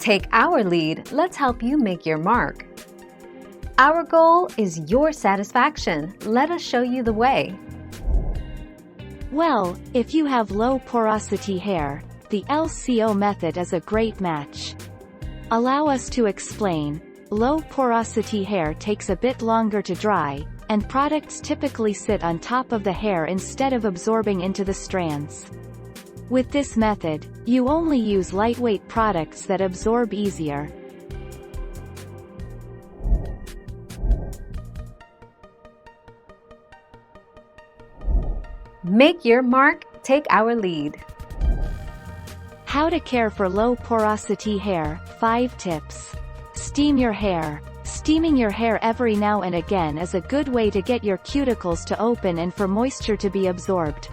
Take our lead, let's help you make your mark. Our goal is your satisfaction. Let us show you the way. Well, if you have low porosity hair, the LCO method is a great match. Allow us to explain. Low porosity hair takes a bit longer to dry, and products typically sit on top of the hair instead of absorbing into the strands. With this method, you only use lightweight products that absorb easier. Make your mark, take our lead. How to care for low porosity hair, 5 tips. Steam your hair. Steaming your hair every now and again is a good way to get your cuticles to open and for moisture to be absorbed.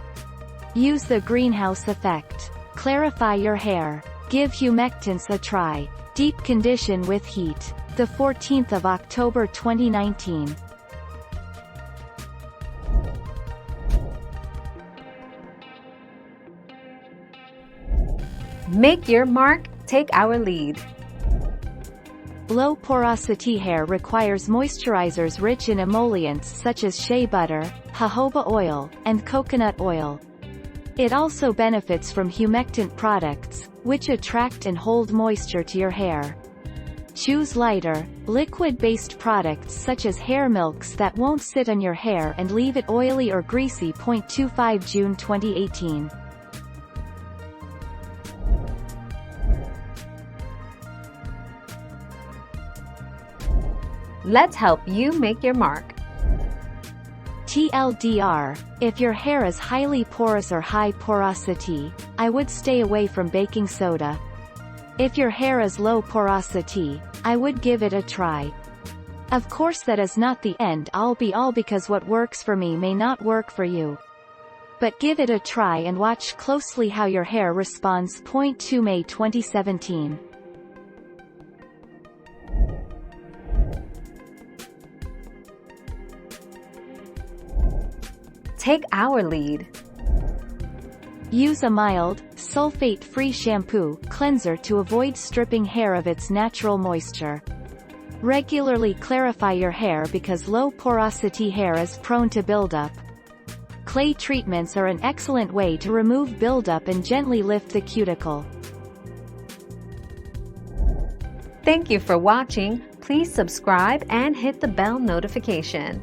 Use the greenhouse effect. Clarify your hair. Give humectants a try. Deep condition with heat. The 14th of October 2019. Make your mark, take our lead. Low porosity hair requires moisturizers rich in emollients such as shea butter, jojoba oil, and coconut oil. It also benefits from humectant products, which attract and hold moisture to your hair. Choose lighter, liquid-based products such as hair milks that won't sit on your hair and leave it oily or greasy. 25 June 2018. Let's help you make your mark. TLDR, if your hair is highly porous or high porosity, I would stay away from baking soda. If your hair is low porosity, I would give it a try. Of course, that is not the end all be all, because what works for me may not work for you. But give it a try and watch closely how your hair responds. 2 May 2017. Take our lead. Use a mild, sulfate-free shampoo cleanser to avoid stripping hair of its natural moisture. Regularly clarify your hair because low porosity hair is prone to buildup. Clay treatments are an excellent way to remove buildup and gently lift the cuticle. Thank you for watching. Please subscribe and hit the bell notification.